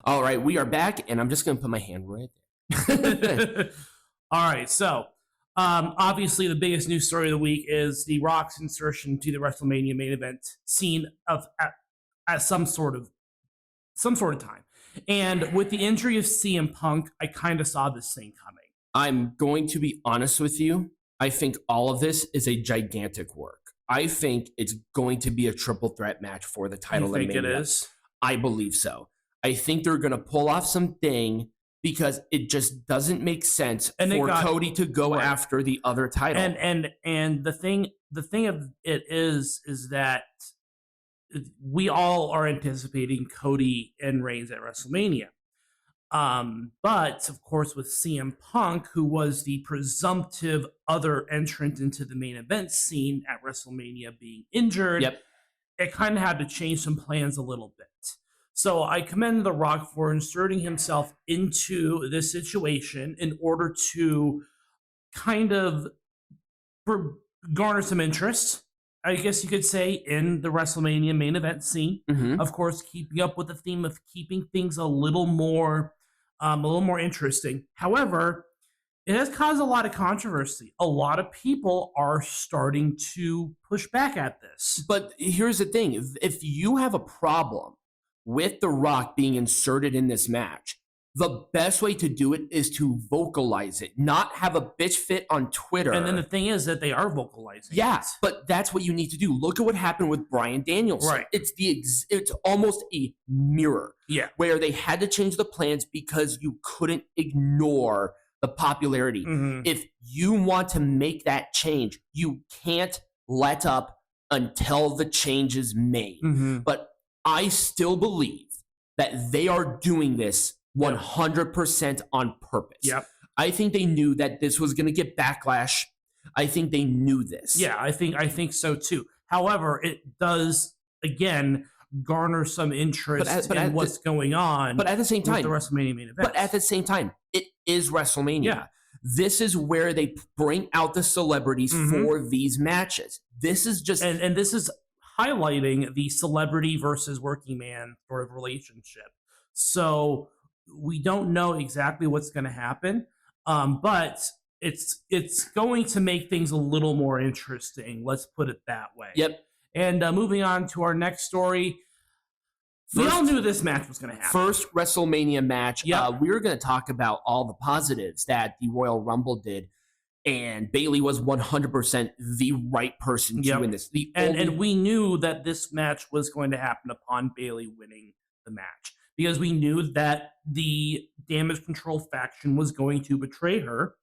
All right, we are back, and I'm just going to put my hand right there. All right, so obviously the biggest news story of the week is the Rock's insertion to the WrestleMania main event scene at some sort of time. And with the injury of CM Punk, I kind of saw this thing coming. I'm going to be honest with you. I think all of this is a gigantic work. I think it's going to be a triple threat match for the title. You think it is? I believe so. I think they're going to pull off something because it just doesn't make sense for Cody to go after the other title. And the thing of it is that we all are anticipating Cody and Reigns at WrestleMania. But of course, with CM Punk, who was the presumptive other entrant into the main event scene at WrestleMania, being injured, it kind of had to change some plans a little bit. So I commend The Rock for inserting himself into this situation in order to kind of garner some interest, I guess you could say, in the WrestleMania main event scene. Mm-hmm. Of course, keeping up with the theme of keeping things a little more interesting. However, it has caused a lot of controversy. A lot of people are starting to push back at this. But here's the thing. If you have a problem with The Rock being inserted in this match, the best way to do it is to vocalize it, not have a bitch fit on Twitter. And then the thing is that they are vocalizing. Yeah, but that's what you need to do. Look at what happened with Bryan Danielson. Right. It's almost a mirror. Yeah. Where they had to change the plans because you couldn't ignore the popularity. Mm-hmm. If you want to make that change, you can't let up until the change is made. Mm-hmm. But I still believe that they are doing this 100% on purpose. Yep. I think they knew that this was going to get backlash. I think they knew this. Yeah, I think so too. However, it does, again, garner some interest in what's going on. But at the same time, the WrestleMania main event. But at the same time, it is WrestleMania. Yeah. This is where they bring out the celebrities for these matches. This is just and this is highlighting the celebrity versus working man sort of relationship. So we don't know exactly what's going to happen, but it's going to make things a little more interesting. Let's put it that way. Yep. And moving on to our next story, we all knew this match was going to happen. First WrestleMania match. Yep. We were going to talk about all the positives that the Royal Rumble did. And Bayley was 100% the right person to win this. And we knew that this match was going to happen upon Bayley winning the match, because we knew that the Damage Control faction was going to betray her,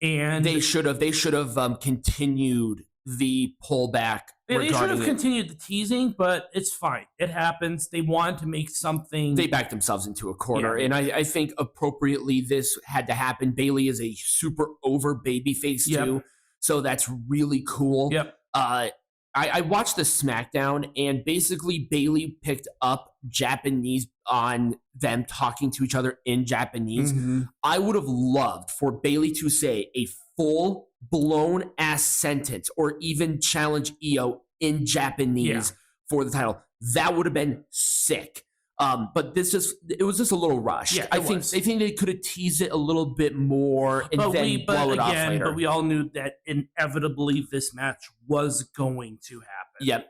and they should have continued the pullback. They should have continued the teasing, but it's fine. It happens. They wanted to make something. They backed themselves into a corner, and I think appropriately this had to happen. Bayley is a super over babyface too, so that's really cool. Yep. I watched the SmackDown, and basically Bayley picked up Japanese on them talking to each other in Japanese. Mm-hmm. I would have loved for Bayley to say a full blown ass sentence or even challenge Io in Japanese for the title. That would have been sick. But it was just a little rushed. Yeah, I think they could have teased it a little bit more and blow it off later. But we all knew that inevitably this match was going to happen. Yep.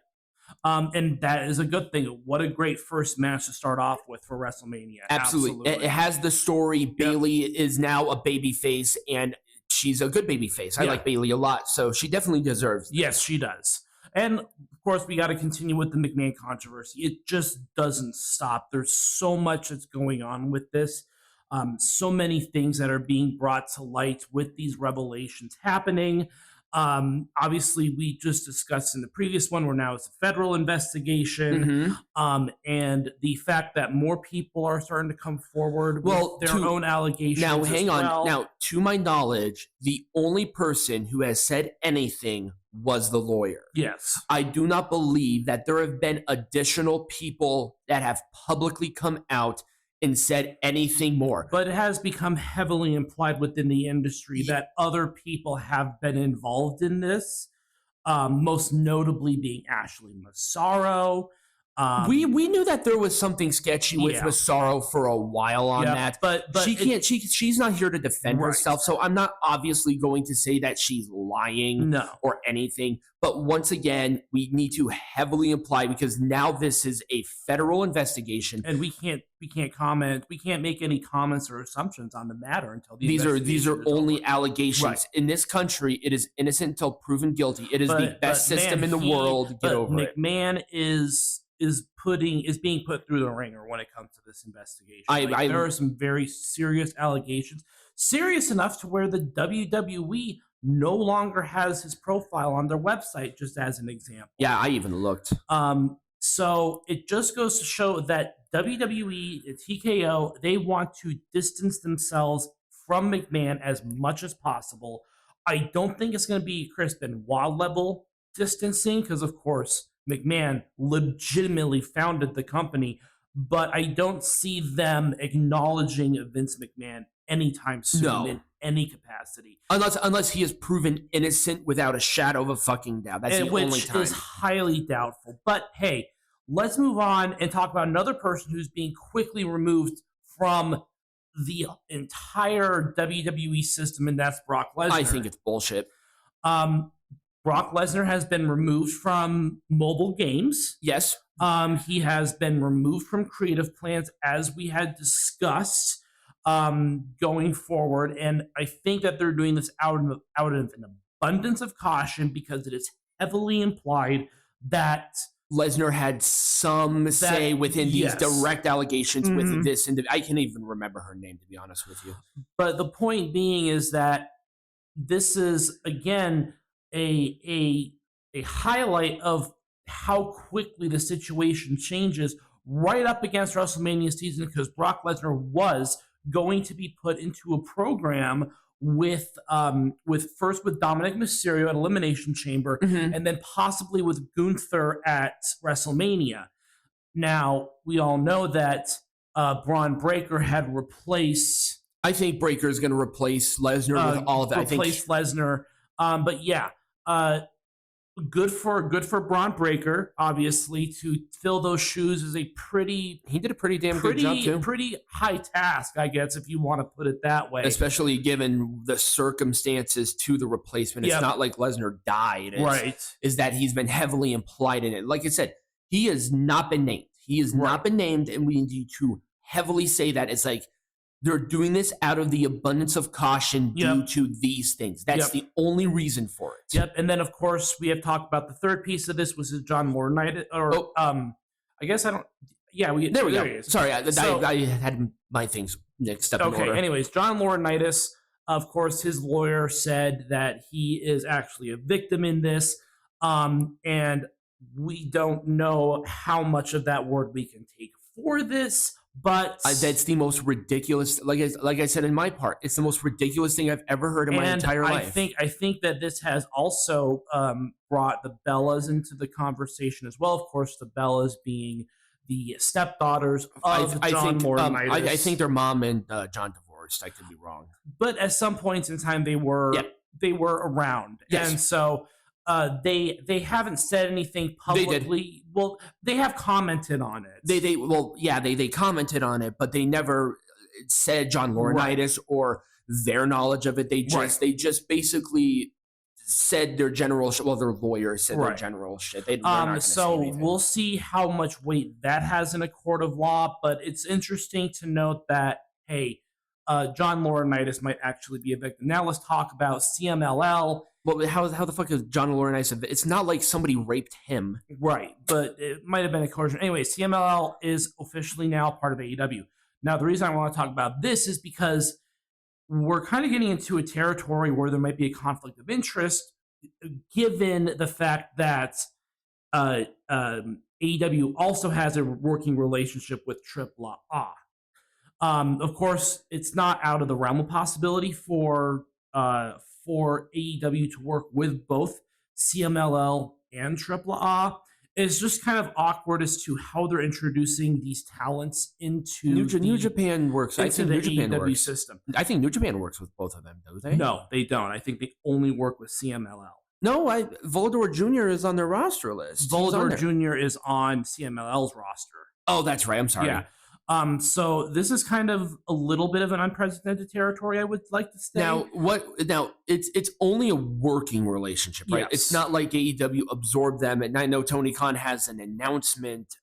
And that is a good thing. What a great first match to start off with for WrestleMania. Absolutely. It has the story. Bayley is now a babyface, and she's a good babyface. I like Bayley a lot, so she definitely deserves this. Yes, she does. And, of course, we got to continue with the McMahon controversy. It just doesn't stop. There's so much that's going on with this. So many things that are being brought to light with these revelations happening. Obviously, we just discussed in the previous one where now it's a federal investigation. And the fact that more people are starting to come forward with their own allegations. Now, hang on. Now, to my knowledge, the only person who has said anything was the lawyer. Yes. I do not believe that there have been additional people that have publicly come out and said anything more. But it has become heavily implied within the industry that other people have been involved in this, most notably being Ashley Massaro. We knew that there was something sketchy with Massaro for a while on that, but she's not here to defend herself, so I'm not obviously going to say that she's lying or anything. But once again, we need to heavily imply, because now this is a federal investigation, and we can't comment. We can't make any comments or assumptions on the matter until these are only over. Allegations. Right. In this country, it is innocent until proven guilty. It is the best system in the world. Get over it. McMahon is being put through the ringer when it comes to this investigation. There are some very serious allegations, serious enough to where the WWE no longer has his profile on their website, just as an example. Yeah, I even looked. So it just goes to show that WWE, TKO, they want to distance themselves from McMahon as much as possible. I don't think it's going to be Chris Benoit level distancing, because of course McMahon legitimately founded the company, but I don't see them acknowledging Vince McMahon anytime soon in any capacity. Unless he is proven innocent without a shadow of a fucking doubt. That's the only time. Which is highly doubtful. But hey, let's move on and talk about another person who's being quickly removed from the entire WWE system, and that's Brock Lesnar. I think it's bullshit. Brock Lesnar has been removed from mobile games. Yes. He has been removed from creative plans, as we had discussed, going forward. And I think that they're doing this out of an abundance of caution, because it is heavily implied that Lesnar had some say within these direct allegations with this. And I can't even remember her name, to be honest with you. But the point being is that this is, again, a highlight of how quickly the situation changes right up against WrestleMania season, because Brock Lesnar was going to be put into a program with Dominic Mysterio at Elimination Chamber, and then possibly with Gunther at WrestleMania. Now, we all know that Braun Breaker had replaced... I think Breaker is going to replace Lesnar with all of that. Replace Lesnar. But yeah, good for Braun Breaker, obviously, to fill those shoes is a pretty... He did a pretty damn good job, too. Pretty high task, I guess, if you want to put it that way. Especially given the circumstances to the replacement. It's not like Lesnar died. Is that he's been heavily implied in it. Like I said, he has not been named. He has not been named, and we need to heavily say that. It's like, they're doing this out of the abundance of caution due to these things. That's the only reason for it. Yep. And then, of course, we have talked about the third piece of this, was John Laurinaitis. I guess I don't. Yeah, there we go. Sorry, I had my things mixed up in order. Anyways, John Laurinaitis, of course, his lawyer said that he is actually a victim in this, and we don't know how much of that word we can take for this. But that's the most ridiculous. Like I said in my part, it's the most ridiculous thing I've ever heard in my entire life. I think that this has also brought the Bellas into the conversation as well. Of course, the Bellas being the stepdaughters of John Laurinaitis. I think their mom and John divorced. I could be wrong, but at some points in time they were around, and so. They haven't said anything publicly. Well, they have commented on it. They commented on it, but they never said John Laurinaitis or their knowledge of it. They just basically said their general shit. Well, their lawyer said their general shit. So we'll see how much weight that has in a court of law. But it's interesting to note that, hey, John Laurinaitis might actually be a victim. Now let's talk about CMLL. Well, how the fuck is John Laurinaitis? It's not like somebody raped him. Right, but it might have been a coercion. Anyway, CMLL is officially now part of AEW. Now, the reason I want to talk about this is because we're kind of getting into a territory where there might be a conflict of interest, given the fact that AEW also has a working relationship with AAA. Of course, it's not out of the realm of possibility for AEW to work with both CMLL and AAA. It's just kind of awkward as to how they're introducing these talents into New Japan works. I think New Japan works. System. I think New Japan works with both of them, don't they? No, they don't. I think they only work with CMLL. No, Volador Jr. is on their roster list. Volador Jr. is on CMLL's roster. Oh, that's right. I'm sorry. Yeah. So this is kind of a little bit of an unprecedented territory, I would like to say. Now, it's only a working relationship, right? Yes. It's not like AEW absorbed them. And I know Tony Khan has an announcement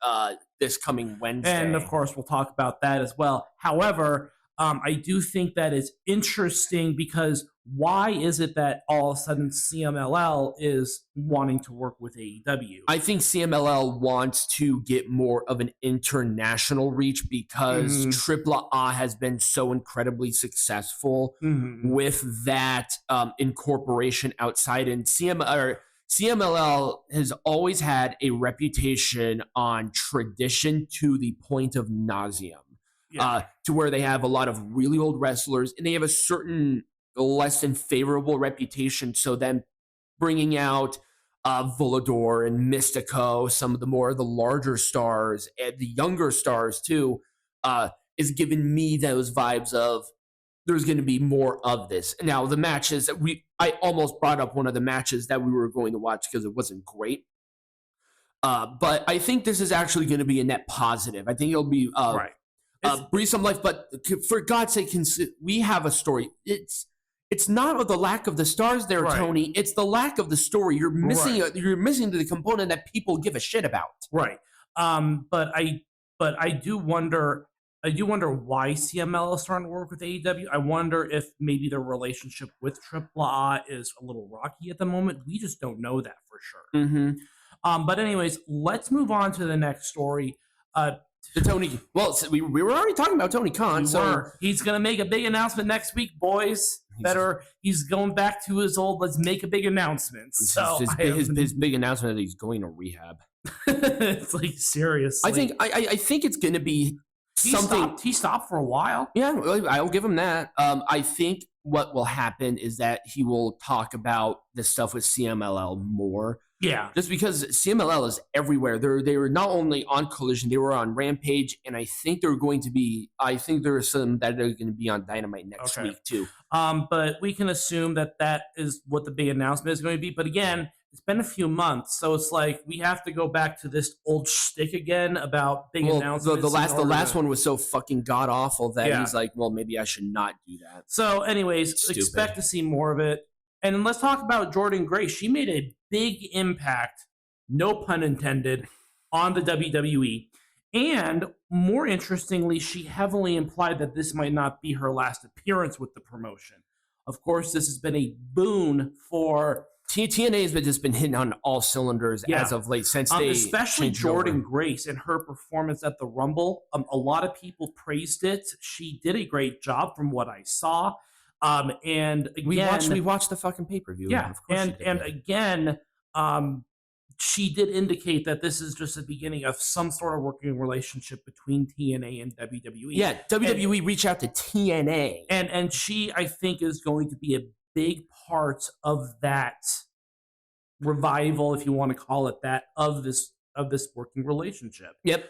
this coming Wednesday. And of course, we'll talk about that as well. However, I do think that is interesting because why is it that all of a sudden CMLL is wanting to work with AEW? I think CMLL wants to get more of an international reach because Triple A has been so incredibly successful with that incorporation outside. And CMLL has always had a reputation on tradition to the point of nauseam. Yeah. To where they have a lot of really old wrestlers and they have a certain less than favorable reputation. So then bringing out Volador and Mystico, some of the larger stars and the younger stars too, is giving me those vibes of there's going to be more of this. Now the matches I almost brought up one of the matches that we were going to watch because it wasn't great. But I think this is actually going to be a net positive. I think it'll be right. Breathe some life, but for God's sake, we have a story. It's not the lack of the stars there, right. Tony. It's the lack of the story. You're missing. Right. You're missing the component that people give a shit about. Right. But I do wonder. Why CML is starting to work with AEW. I wonder if maybe their relationship with AAA is a little rocky at the moment. We just don't know that for sure. But anyways, let's move on to the next story. Tony. Well, we were already talking about Tony Khan. He's going to make a big announcement next week, boys. He's going back to his old let's make a big announcement. So his big announcement that he's going to rehab. It's like seriously. I think it's going to be something. He stopped for a while. Yeah, I'll give him that. I think what will happen is that he will talk about the stuff with CMLL more. Yeah. Just because CMLL is everywhere. They were not only on Collision, they were on Rampage, and I think there are some that are going to be on Dynamite next week too. But we can assume that is what the big announcement is going to be. But again, it's been a few months, so it's like we have to go back to this old shtick again about big announcements. The last one was so fucking god awful that he's like, well, maybe I should not do that. So, anyways, expect to see more of it. And let's talk about Jordynne Grace. She made a big impact, no pun intended, on the WWE. And more interestingly, she heavily implied that this might not be her last appearance with the promotion. Of course, this has been a boon for TNA has just been hitting on all cylinders as of late since they especially Jordynne Grace and her performance at the Rumble. A lot of people praised it. She did a great job from what I saw. And again, we watched the fucking pay-per-view. Yeah, and again, she did indicate that this is just the beginning of some sort of working relationship between TNA and WWE. Yeah, WWE reached out to TNA, and she, I think, is going to be a big part of that revival, if you want to call it that, of this working relationship. Yep.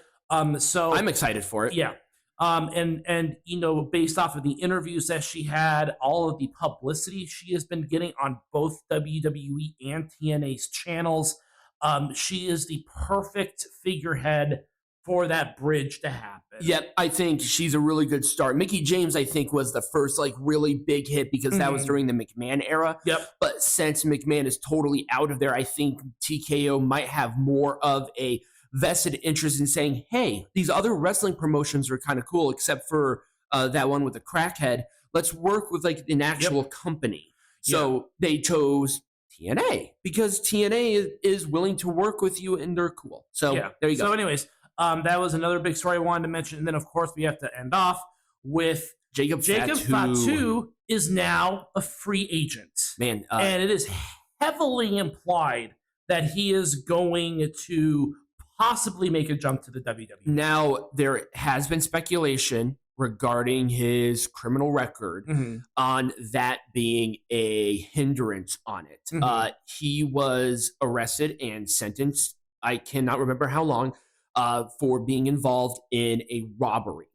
So I'm excited for it. Yeah. And based off of the interviews that she had, all of the publicity she has been getting on both WWE and TNA's channels, she is the perfect figurehead for that bridge to happen. Yep, I think she's a really good start. Mickie James, I think, was the first really big hit because that was during the McMahon era. Yep. But since McMahon is totally out of there, I think TKO might have more of a vested interest in saying, hey, these other wrestling promotions are kind of cool, except for that one with the crackhead. Let's work with an actual company. So they chose TNA because TNA is willing to work with you and they're cool. So there you go. So anyways, that was another big story I wanted to mention. And then, of course, we have to end off with Jacob Fatu is now a free agent. Man. And it is heavily implied that he is going to possibly make a jump to the WWE. Now, there has been speculation regarding his criminal record on that being a hindrance on it. He was arrested and sentenced, I cannot remember how long, for being involved in a robbery.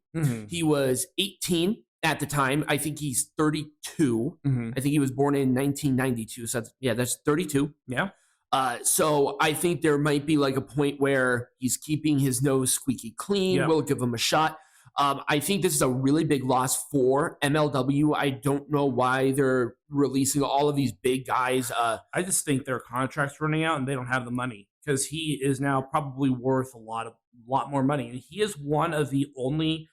He was 18 at the time. I think he's 32. Mm-hmm. I think he was born in 1992. So that's 32. Yeah. So I think there might be like a point where he's keeping his nose squeaky clean. Yep. We'll give him a shot. I think this is a really big loss for MLW. I don't know why they're releasing all of these big guys. I just think their contract's running out and they don't have the money, because he is now probably worth a lot more money. And he is one of the only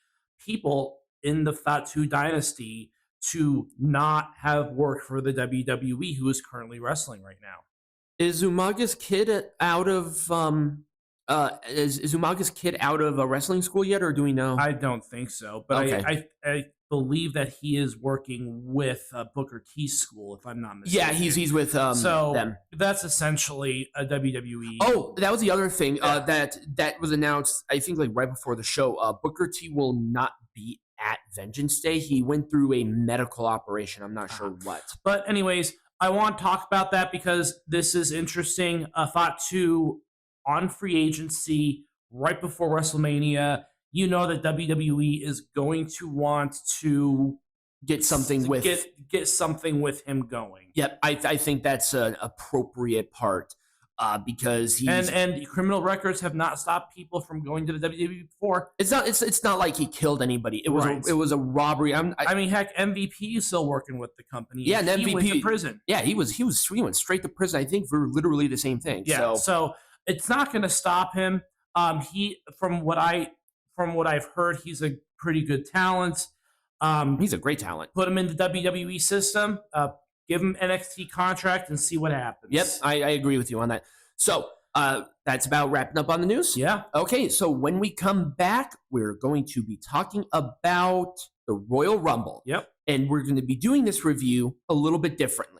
people in the Fatu dynasty to not have worked for the WWE who is currently wrestling right now. Is Umaga's kid out of is Umaga's kid out of a wrestling school yet, or do we know? I don't think so, but Okay. I believe that he is working with Booker T's school, if I'm not mistaken. Yeah, he's with them. That's essentially a WWE. Oh, that was the other thing that was announced. I think like right before the show. Booker T will not be at Vengeance Day. He went through a medical operation. I'm not sure what. But anyways, I want to talk about that because this is interesting. Fatu on free agency right before WrestleMania. You know that WWE is going to want to get something with get something with him going. Yep, I think that's an appropriate part because he's and criminal records have not stopped people from going to the WWE before. It's not like he killed anybody. It was a robbery. I mean, heck, MVP is still working with the company. Yeah, and MVP he went to prison. Yeah, he went straight to prison. I think for literally the same thing. Yeah, so it's not going to stop him. He from what I've heard, he's a pretty good talent. He's a great talent. Put him in the WWE system. Give him NXT contract and see what happens. Yep, I agree with you on that. So that's about wrapping up on the news. Yeah. Okay, so when we come back, we're going to be talking about the Royal Rumble. Yep. And we're going to be doing this review a little bit differently.